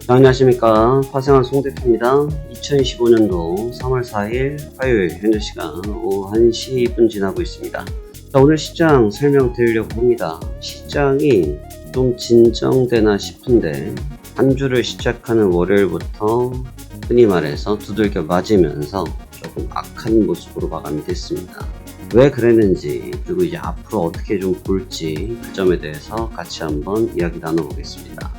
안녕하십니까. 화생활 송대표입니다. 2025년도 3월 4일 화요일 현재 시간 오후 1시 2분 지나고 있습니다. 자, 오늘 시장 설명드리려고 합니다. 시장이 좀 진정되나 싶은데 한 주를 시작하는 월요일부터 흔히 말해서 두들겨 맞으면서 조금 악한 모습으로 마감이 됐습니다. 왜 그랬는지, 그리고 이제 앞으로 어떻게 좀 볼지 그 점에 대해서 같이 한번 이야기 나눠보겠습니다.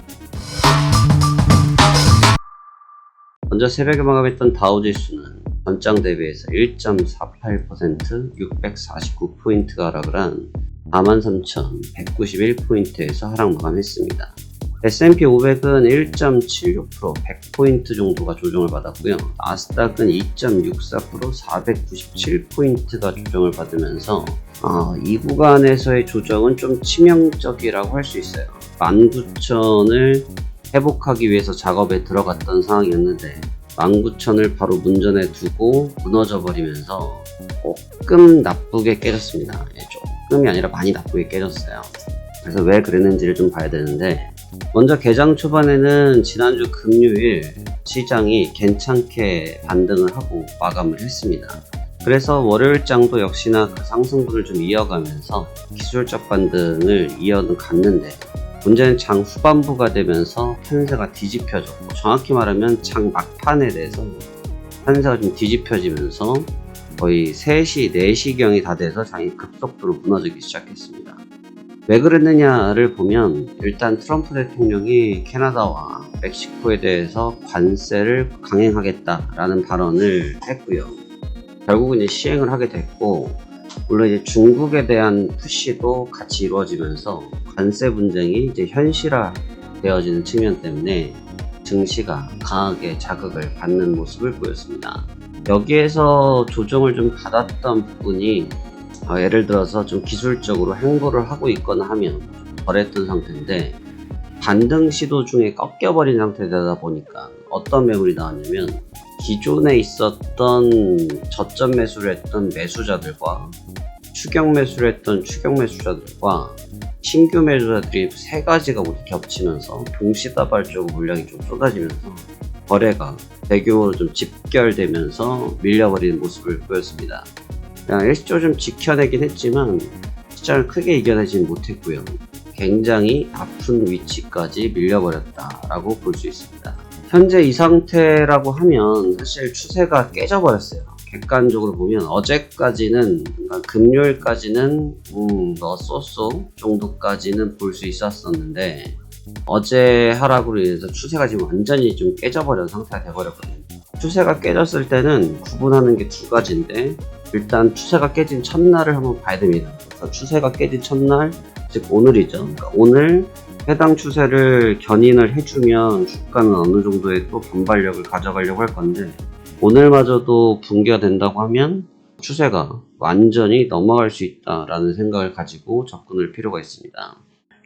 먼저 새벽에 마감했던 다우지수는 전장 대비해서 1.48% 649포인트가 하락을 한 43,191포인트에서 하락 마감했습니다. S&P 500은 1.76% 100포인트 정도가 조정을 받았고요. 나스닥은 2.64% 497포인트가 조정을 받으면서 이 구간에서의 조정은 좀 치명적이라고 할 수 있어요. 19,000을 회복하기 위해서 작업에 들어갔던 상황이었는데 19,000을 바로 문전에 두고 무너져 버리면서 조금 나쁘게 깨졌습니다. 조금이 아니라 많이 나쁘게 깨졌어요. 그래서 왜 그랬는지를 좀 봐야 되는데, 먼저 개장 초반에는 지난주 금요일 시장이 괜찮게 반등을 하고 마감을 했습니다. 그래서 월요일장도 역시나 그 상승분을 좀 이어가면서 기술적 반등을 이어갔는데, 문제는 장 후반부가 되면서 판세가 뒤집혀졌고, 정확히 말하면 장 막판에 대해서 판세가 좀 뒤집혀지면서 거의 3시, 4시경이 다 돼서 장이 급속도로 무너지기 시작했습니다. 왜 그랬느냐를 보면, 일단 트럼프 대통령이 캐나다와 멕시코에 대해서 관세를 강행하겠다라는 발언을 했고요. 결국은 이제 시행을 하게 됐고, 물론 이제 중국에 대한 푸시도 같이 이루어지면서 관세 분쟁이 이제 현실화 되어지는 측면 때문에 증시가 강하게 자극을 받는 모습을 보였습니다. 여기에서 조정을 좀 받았던 부분이 예를 들어서 좀 기술적으로 행보를 하고 있거나 하면 덜했던 상태인데, 반등 시도 중에 꺾여버린 상태다 보니까 어떤 매물이 나왔냐면, 기존에 있었던 저점 매수를 했던 매수자들과 추격 매수를 했던 추격 매수자들과 신규 매수자들이 세 가지가 모두 겹치면서 동시다발적으로 물량이 좀 쏟아지면서 거래가 대규모로 좀 집결되면서 밀려버리는 모습을 보였습니다. 일시적으로 좀 지켜내긴 했지만 시장을 크게 이겨내지는 못했고요. 굉장히 아픈 위치까지 밀려버렸다라고 볼 수 있습니다. 현재 이 상태라고 하면 사실 추세가 깨져버렸어요. 객관적으로 보면 어제까지는, 그러니까 금요일까지는 쏘쏘 정도까지는 볼 수 있었었는데, 어제 하락으로 인해서 추세가 지금 완전히 좀 깨져버린 상태가 돼버렸거든요. 추세가 깨졌을 때는 구분하는 게 두 가지인데, 일단 추세가 깨진 첫날을 한번 봐야 됩니다. 그래서 추세가 깨진 첫날, 즉 오늘이죠. 그러니까 오늘 해당 추세를 견인을 해주면 주가는 어느 정도의 또 반발력을 가져가려고 할 건데, 오늘마저도 붕괴가 된다고 하면 추세가 완전히 넘어갈 수 있다라는 생각을 가지고 접근할 필요가 있습니다.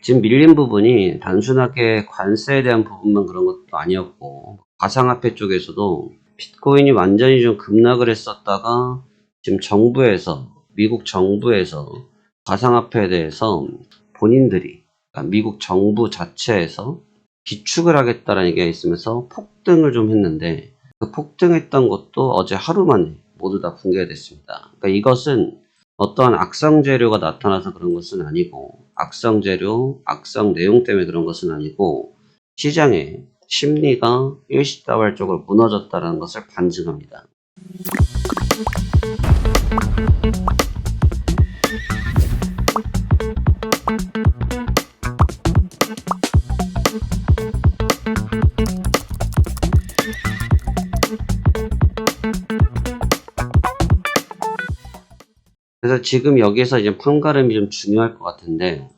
지금 밀린 부분이 단순하게 관세에 대한 부분만 그런 것도 아니었고, 가상화폐 쪽에서도 비트코인이 완전히 좀 급락을 했었다가 지금 미국 정부에서 가상화폐에 대해서 본인들이, 그러니까 미국 정부 자체에서 비축을 하겠다라는 얘기가 있으면서 폭등을 좀 했는데, 그 폭등했던 것도 어제 하루 만에 모두 다 붕괴가 됐습니다. 그러니까 이것은 어떠한 악성 재료가 나타나서 그런 것은 아니고, 악성 재료, 악성 내용 때문에 그런 것은 아니고, 시장의 심리가 일시다발적으로 무너졌다는 것을 반증합니다. 그래서 지금 여기에서 이제 판가름이 좀 중요할 것 같은데,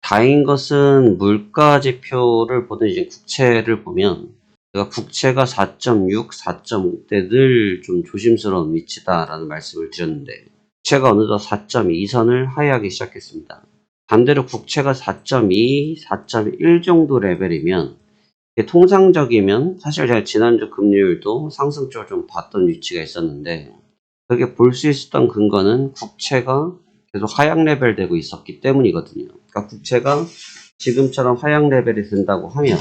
다행인 것은 물가 지표를 보든 이제 국채를 보면, 제가 국채가 4.6, 4.5대 늘 좀 조심스러운 위치다라는 말씀을 드렸는데, 국채가 어느덧 4.2선을 하회하기 시작했습니다. 반대로 국채가 4.2, 4.1 정도 레벨이면, 통상적이면, 사실 제가 지난주 금요일도 상승적으로 좀 봤던 위치가 있었는데, 그렇게 볼 수 있었던 근거는 국채가 계속 하향 레벨 되고 있었기 때문이거든요. 그러니까 국채가 지금처럼 하향 레벨이 된다고 하면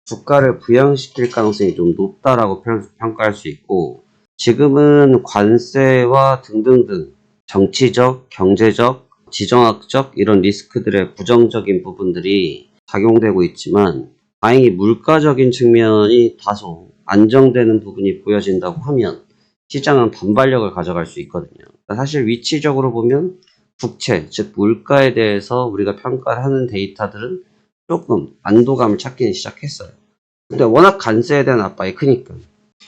주가를 부양시킬 가능성이 좀 높다라고 평가할 수 있고, 지금은 관세와 등등등 정치적, 경제적, 지정학적 이런 리스크들의 부정적인 부분들이 작용되고 있지만, 다행히 물가적인 측면이 다소 안정되는 부분이 보여진다고 하면 시장은 반발력을 가져갈 수 있거든요. 사실 위치적으로 보면 국채, 즉 물가에 대해서 우리가 평가를 하는 데이터들은 조금 안도감을 찾기는 시작했어요. 근데 워낙 관세에 대한 압박이 크니까.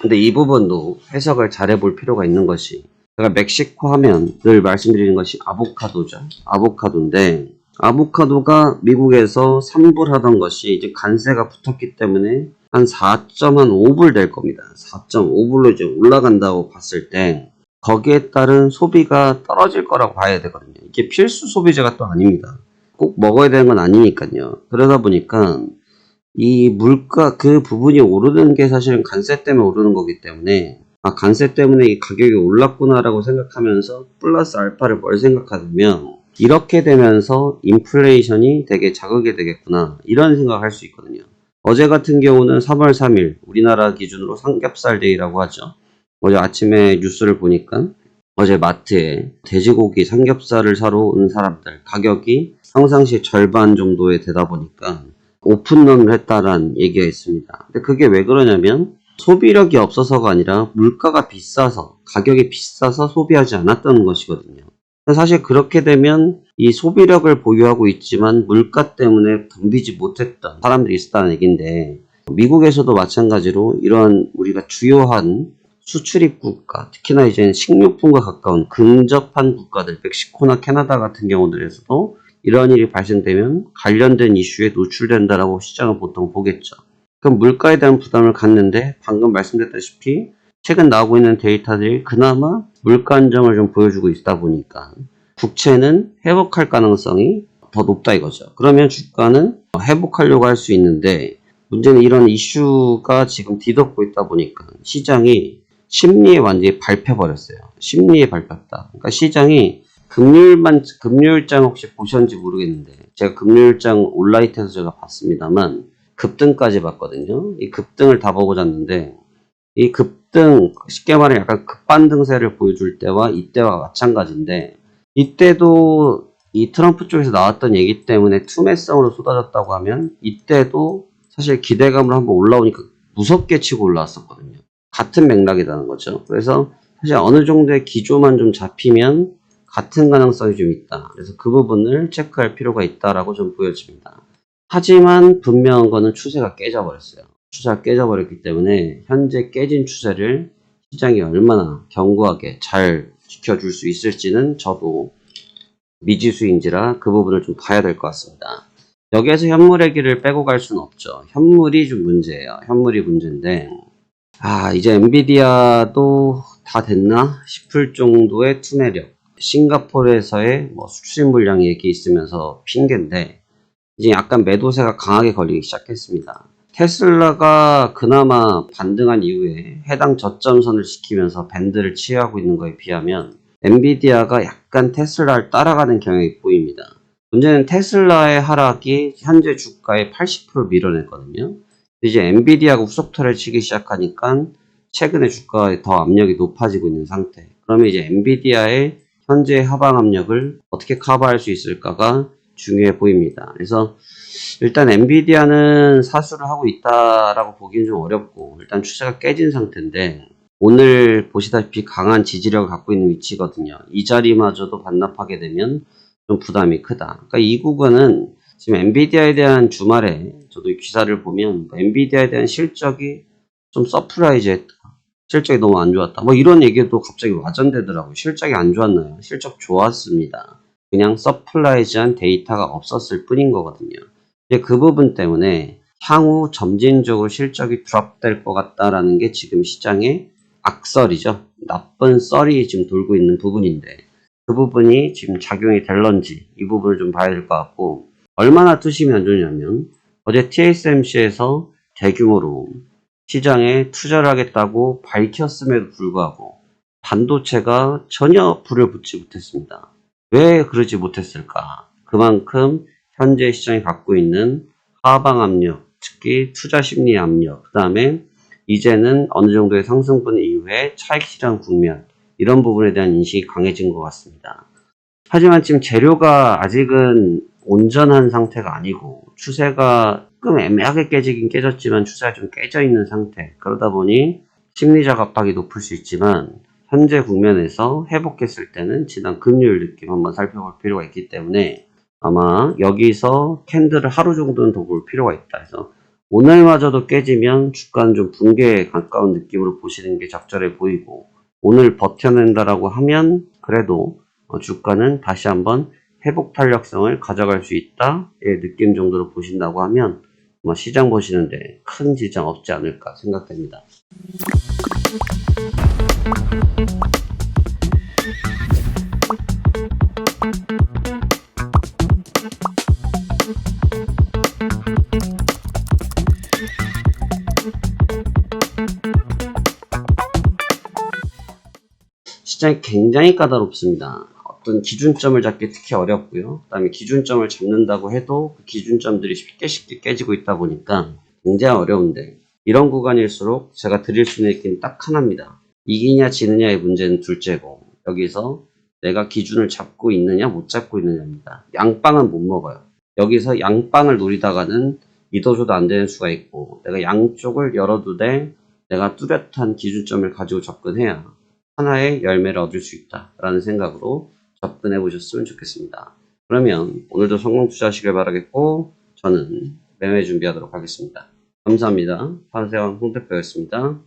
근데 이 부분도 해석을 잘 해볼 필요가 있는 것이, 제가 멕시코 하면 늘 말씀드리는 것이 아보카도죠. 아보카도인데, 아보카도가 미국에서 3불 하던 것이 이제 관세가 붙었기 때문에 한 4.5불 될 겁니다. 4.5불로 이제 올라간다고 봤을 때 거기에 따른 소비가 떨어질 거라고 봐야 되거든요. 이게 필수 소비재가 또 아닙니다. 꼭 먹어야 되는 건 아니니까요. 그러다 보니까 이 물가 그 부분이 오르는 게 사실은 관세 때문에 오르는 거기 때문에, 관세 때문에 이 가격이 올랐구나라고 생각하면서 플러스 알파를 뭘 생각하면 이렇게 되면서 인플레이션이 되게 자극이 되겠구나 이런 생각을 할 수 있거든요. 어제 같은 경우는 3월 3일 우리나라 기준으로 삼겹살 데이라고 하죠. 어제 아침에 뉴스를 보니까 어제 마트에 돼지고기 삼겹살을 사러 온 사람들 가격이 평상시 절반 정도에 되다 보니까 오픈런을 했다라는 얘기가 있습니다. 근데 그게 왜 그러냐면 소비력이 없어서가 아니라 물가가 비싸서, 가격이 비싸서 소비하지 않았다는 것이거든요. 사실 그렇게 되면 이 소비력을 보유하고 있지만 물가 때문에 덤비지 못했던 사람들이 있었다는 얘기인데, 미국에서도 마찬가지로 이런 우리가 주요한 수출입 국가, 특히나 이제 식료품과 가까운 근접한 국가들, 멕시코나 캐나다 같은 경우들에서도 이런 일이 발생되면 관련된 이슈에 노출된다라고 시장은 보통 보겠죠. 그럼 물가에 대한 부담을 갖는데, 방금 말씀드렸다시피 최근 나오고 있는 데이터들이 그나마 물가 안정을 좀 보여주고 있다 보니까 국채는 회복할 가능성이 더 높다 이거죠. 그러면 주가는 회복하려고 할 수 있는데, 문제는 이런 이슈가 지금 뒤덮고 있다 보니까 시장이 심리에 완전히 밟혀버렸어요. 심리에 밟혔다. 그러니까 시장이 금요일장 혹시 보셨는지 모르겠는데, 제가 금요일장 온라이트에서 제가 봤습니다만 급등까지 봤거든요. 이 급등을 다 보고 잤는데, 이 급등, 쉽게 말해 약간 급반등세를 보여줄 때와 이때와 마찬가지인데, 이때도 이 트럼프 쪽에서 나왔던 얘기 때문에 투매성으로 쏟아졌다고 하면 이때도 사실 기대감으로 한번 올라오니까 무섭게 치고 올라왔었거든요. 같은 맥락이라는 거죠. 그래서 사실 어느 정도의 기조만 좀 잡히면 같은 가능성이 좀 있다. 그래서 그 부분을 체크할 필요가 있다라고 좀 보여집니다. 하지만 분명한 거는 추세가 깨져버렸어요. 추세가 깨져버렸기 때문에 현재 깨진 추세를 시장이 얼마나 견고하게 잘 지켜줄 수 있을지는 저도 미지수인지라 그 부분을 좀 봐야 될 것 같습니다. 여기에서 현물의 길을 빼고 갈 수는 없죠. 현물이 좀 문제예요. 현물이 문제인데, 이제 엔비디아도 다 됐나 싶을 정도의 투매력. 싱가포르에서의 수출입 물량 얘기 있으면서 핑계인데, 이제 약간 매도세가 강하게 걸리기 시작했습니다. 테슬라가 그나마 반등한 이후에 해당 저점선을 지키면서 밴드를 취하고 있는 거에 비하면 엔비디아가 약간 테슬라를 따라가는 경향이 보입니다. 문제는 테슬라의 하락이 현재 주가의 80% 밀어냈거든요. 이제 엔비디아가 후속타를 치기 시작하니까 최근에 주가에 더 압력이 높아지고 있는 상태. 그러면 이제 엔비디아의 현재 하방 압력을 어떻게 커버할 수 있을까가 중요해 보입니다. 그래서 일단 엔비디아는 사수를 하고 있다라고 보기는 좀 어렵고, 일단 추세가 깨진 상태인데 오늘 보시다시피 강한 지지력을 갖고 있는 위치거든요. 이 자리마저도 반납하게 되면 좀 부담이 크다. 그러니까 이 구간은 지금 엔비디아에 대한 주말에 저도 기사를 보면 엔비디아에 대한 실적이 좀 서프라이즈 했다. 실적이 너무 안 좋았다. 이런 얘기도 갑자기 와전되더라고요. 실적이 안 좋았나요? 실적 좋았습니다. 그냥 서플라이즈한 데이터가 없었을 뿐인 거거든요. 이제 그 부분 때문에 향후 점진적으로 실적이 드롭될 것 같다라는 게 지금 시장의 악설이죠. 나쁜 썰이 지금 돌고 있는 부분인데, 그 부분이 지금 작용이 될런지 이 부분을 좀 봐야 될 것 같고, 얼마나 투심이 안 좋냐면 어제 TSMC에서 대규모로 시장에 투자를 하겠다고 밝혔음에도 불구하고 반도체가 전혀 불을 붙지 못했습니다. 왜 그러지 못했을까? 그만큼 현재 시장이 갖고 있는 하방 압력, 특히 투자 심리 압력, 그 다음에 이제는 어느 정도의 상승분 이후에 차익 시장 국면, 이런 부분에 대한 인식이 강해진 것 같습니다. 하지만 지금 재료가 아직은 온전한 상태가 아니고 추세가 조금 애매하게 깨지긴 깨졌지만 추세가 좀 깨져 있는 상태. 그러다 보니 심리적 압박이 높을 수 있지만 현재 국면에서 회복했을 때는 지난 금요일 느낌 한번 살펴볼 필요가 있기 때문에 아마 여기서 캔들을 하루 정도는 더 볼 필요가 있다. 그래서 오늘마저도 깨지면 주가는 좀 붕괴에 가까운 느낌으로 보시는 게 적절해 보이고, 오늘 버텨낸다라고 하면 그래도 주가는 다시 한번 회복 탄력성을 가져갈 수 있다의 느낌 정도로 보신다고 하면 시장 보시는데 큰 지장 없지 않을까 생각됩니다. 시장이 굉장히 까다롭습니다. 어떤 기준점을 잡기 특히 어렵고요. 그 다음에 기준점을 잡는다고 해도 그 기준점들이 쉽게 깨지고 있다 보니까 굉장히 어려운데, 이런 구간일수록 제가 드릴 수 있는 얘기는 딱 하나입니다. 이기냐 지느냐의 문제는 둘째고, 여기서 내가 기준을 잡고 있느냐 못 잡고 있느냐입니다. 양빵은 못 먹어요. 여기서 양빵을 노리다가는 믿어줘도 안 되는 수가 있고, 내가 양쪽을 열어두되 내가 뚜렷한 기준점을 가지고 접근해야 하나의 열매를 얻을 수 있다라는 생각으로 접근해 보셨으면 좋겠습니다. 그러면 오늘도 성공 투자하시길 바라겠고, 저는 매매 준비하도록 하겠습니다. 감사합니다. 판세왕 홍대표였습니다.